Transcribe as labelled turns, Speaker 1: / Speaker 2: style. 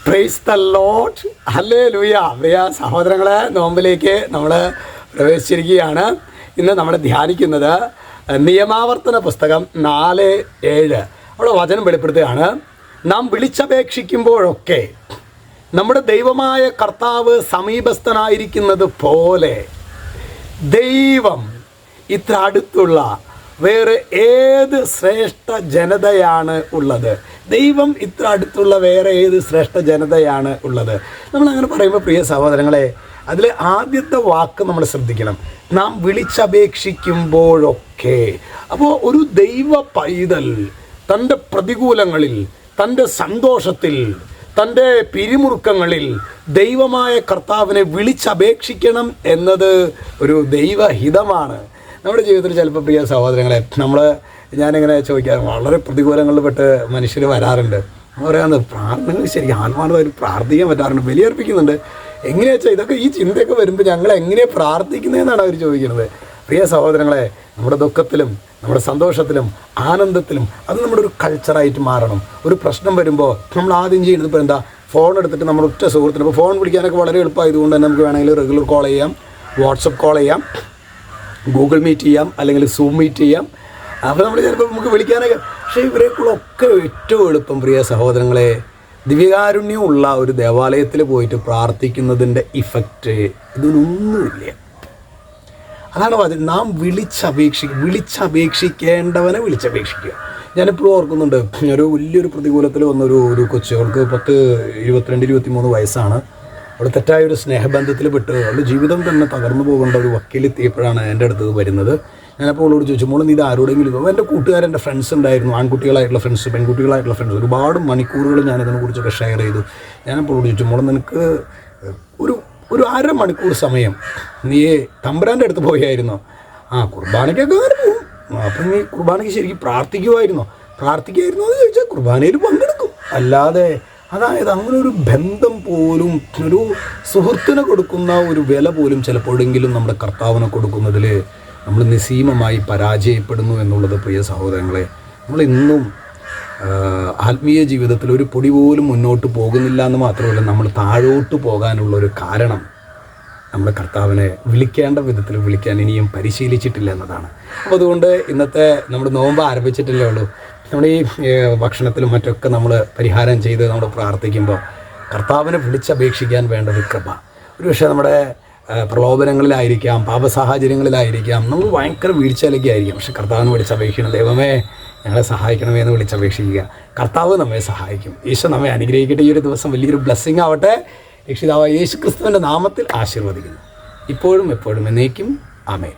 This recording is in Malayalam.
Speaker 1: Praise the Lord. ഹല്ലേലൂയ. പ്രിയ സഹോദരങ്ങളെ, നോമ്പിലേക്ക് നമ്മൾ പ്രവേശിച്ചിരിക്കുകയാണ്. ഇന്ന് നമ്മൾ ധ്യാനിക്കുന്നത് നിയമാവർത്തന പുസ്തകം 4:7. അവിടെ വചനം വെളിപ്പെടുത്തുകയാണ്. നാം വിളിച്ചപേക്ഷിക്കുമ്പോഴൊക്കെ നമ്മുടെ ദൈവമായ കർത്താവ് സമീപസ്ഥനായിരിക്കുന്നത് പോലെ ദൈവം ഇത്ര അടുത്തുള്ള വേറെ ഏത് ശ്രേഷ്ഠ ജനതയാണ് ഉള്ളത്? ദൈവം ഇത്ര അടുത്തുള്ള വേറെ ഏത് ശ്രേഷ്ഠ ജനതയാണ് ഉള്ളത്? നമ്മളങ്ങനെ പറയുമ്പോൾ പ്രിയ സഹോദരങ്ങളെ, അതിൽ ആദ്യത്തെ വാക്ക് നമ്മൾ ശ്രദ്ധിക്കണം. നാം വിളിച്ചപേക്ഷിക്കുമ്പോഴൊക്കെ. അപ്പോൾ ഒരു ദൈവ പൈതൽ തൻ്റെ പ്രതികൂലങ്ങളിൽ, തൻ്റെ സന്തോഷത്തിൽ, തൻ്റെ പിരിമുറുക്കങ്ങളിൽ ദൈവമായ കർത്താവിനെ വിളിച്ചപേക്ഷിക്കണം എന്നത് ഒരു ദൈവഹിതമാണ്. നമ്മുടെ ജീവിതത്തിൽ ചിലപ്പോൾ പ്രിയ സഹോദരങ്ങളെ, ഞാനിങ്ങനെ ചോദിക്കാൻ, വളരെ പ്രതികൂലങ്ങളിൽ പെട്ട് മനുഷ്യർ വരാറുണ്ട്. പറയാന്ന് പ്രാർത്ഥനകൾ ശരിക്കും ആത്മാർത്ഥമായിട്ട് പ്രാർത്ഥിക്കാൻ പറ്റാറുണ്ട്, ബലിയർപ്പിക്കുന്നുണ്ട്. എങ്ങനെയാ വെച്ചാൽ ഇതൊക്കെ ഈ ചിന്തയൊക്കെ വരുമ്പോൾ ഞങ്ങൾ എങ്ങനെയാണ് പ്രാർത്ഥിക്കുന്നതെന്നാണ് അവർ ചോദിക്കുന്നത്. പ്രിയ സഹോദരങ്ങളെ, നമ്മുടെ ദുഃഖത്തിലും നമ്മുടെ സന്തോഷത്തിലും ആനന്ദത്തിലും അത് നമ്മുടെ ഒരു കൾച്ചറായിട്ട് മാറണം. ഒരു പ്രശ്നം വരുമ്പോൾ നമ്മൾ ആദ്യം ചെയ്യുന്നത് ഇപ്പോൾ എന്താ, ഫോൺ എടുത്തിട്ട് നമ്മൾ ഒറ്റ സുഹൃത്തിന്, ഇപ്പോൾ ഫോൺ വിളിക്കാനൊക്കെ വളരെ എളുപ്പമായതുകൊണ്ട് തന്നെ നമുക്ക് വേണമെങ്കിൽ റെഗുലർ കോൾ ചെയ്യാം, വാട്സപ്പ് കോൾ ചെയ്യാം, ഗൂഗിൾ മീറ്റ് ചെയ്യാം, അല്ലെങ്കിൽ സൂം മീറ്റ് ചെയ്യാം. അപ്പോൾ നമ്മൾ ചിലപ്പോൾ നമുക്ക് വിളിക്കാനൊക്കെ. പക്ഷേ ഇവരെക്കുള്ളൊക്കെ ഏറ്റവും എളുപ്പം പ്രിയ സഹോദരങ്ങളെ, ദിവ്യകാരുണ്യമുള്ള ഒരു ദേവാലയത്തിൽ പോയിട്ട് പ്രാർത്ഥിക്കുന്നതിൻ്റെ ഇഫക്റ്റ് ഇതിനൊന്നുമില്ല. അതാണ് പറഞ്ഞത്, നാം വിളിച്ചപേക്ഷിക്കേണ്ടവനെ വിളിച്ചപേക്ഷിക്കുക. ഞാനിപ്പോഴും ഓർക്കുന്നുണ്ട്, ഒരു വലിയൊരു പ്രതികൂലത്തിൽ വന്നൊരു കൊച്ചു, അവൾക്ക് 22-23 വയസ്സാണ്. അവൾ തെറ്റായൊരു സ്നേഹബന്ധത്തിൽ പെട്ട് അവളുടെ ജീവിതം തന്നെ തകർന്നു പോകേണ്ട ഒരു വക്കീലെത്തിയപ്പോഴാണ് എൻ്റെ അടുത്ത് വരുന്നത്. ഞാനപ്പോൾ അവളോട് ചോദിച്ചു, മോളെ ഇത് ആരോടെങ്കിലും എൻ്റെ കൂട്ടുകാരൻ, എൻ്റെ ഫ്രണ്ട്സ് ഉണ്ടായിരുന്നു, ആൺകുട്ടികളായിട്ടുള്ള ഫ്രണ്ട്സ്, പെൺകുട്ടികളായിട്ടുള്ള ഫ്രണ്ട്സ്, ഒരുപാട് മണിക്കൂറുകൾ ഞാനിതിനെക്കുറിച്ചൊക്കെ ഷെയർ ചെയ്തു. ഞാനപ്പോൾ അവളോട് ചോദിച്ചു, മോളെ നിനക്ക് ഒരു അരമണിക്കൂർ സമയം നീ തമ്പുരാൻ്റെ അടുത്ത് പോയായിരുന്നോ? കുർബാനയ്ക്കൊക്കെ പോകും. അപ്പം നീ കുർബാനയ്ക്ക് ശരിക്കും പ്രാർത്ഥിക്കുമായിരുന്നോ എന്ന് ചോദിച്ചാൽ കുർബാനയിൽ പങ്കെടുക്കും. അല്ലാതെ അതായത് അങ്ങനെ ഒരു ബന്ധം പോലും, ഒരു സുഹൃത്തിനെ കൊടുക്കുന്ന ഒരു വില പോലും ചിലപ്പോഴെങ്കിലും നമ്മുടെ കർത്താവിനെ കൊടുക്കുന്നതിൽ നമ്മൾ നിസ്സീമമായി പരാജയപ്പെടുന്നു എന്നുള്ളത് പ്രിയ സഹോദരങ്ങളെ, നമ്മളിന്നും ആത്മീയ ജീവിതത്തിൽ ഒരു പൊടി പോലും മുന്നോട്ട് പോകുന്നില്ല എന്ന് മാത്രമല്ല, നമ്മൾ താഴോട്ട് പോകാനുള്ളൊരു കാരണം നമ്മൾ കർത്താവിനെ വിളിക്കേണ്ട വിധത്തിൽ വിളിക്കാൻ ഇനിയും പരിശീലിച്ചിട്ടില്ല എന്നതാണ്. അപ്പോൾ അതുകൊണ്ട് ഇന്നത്തെ നമ്മുടെ നോമ്പ് ആരംഭിച്ചിട്ടില്ലേ ഉള്ളൂ. നമ്മൾ ഈ ഭക്ഷണത്തിലും മറ്റൊക്കെ നമ്മൾ പരിഹാരം ചെയ്ത് നമ്മൾ പ്രാർത്ഥിക്കുമ്പോൾ കർത്താവിനെ വിളിച്ചപേക്ഷിക്കാൻ വേണ്ട ഒരു കൃപ. ഒരു പക്ഷേ നമ്മുടെ പ്രലോഭനങ്ങളിലായിരിക്കാം, പാപസാഹചര്യങ്ങളിലായിരിക്കാം, നമ്മൾ ഭയങ്കര വീഴ്ചയിലൊക്കെ ആയിരിക്കും. പക്ഷെ കർത്താവിനെ വിളിച്ചപേക്ഷിക്കണം. ദൈവമേ ഞങ്ങളെ സഹായിക്കണമേ എന്ന് വിളിച്ചപേക്ഷിക്കുക. കർത്താവ് നമ്മെ സഹായിക്കും. ഈശോ നമ്മെ അനുഗ്രഹിക്കട്ടെ. ഈ ഒരു ദിവസം വലിയൊരു ബ്ലെസ്സിങ് ആവട്ടെ. രക്ഷിതാവായ യേശു ക്രിസ്തുവിൻ്റെ നാമത്തിൽ ആശീർവദിക്കുന്നു. ഇപ്പോഴും എപ്പോഴും എന്നേക്കും ആമേൻ.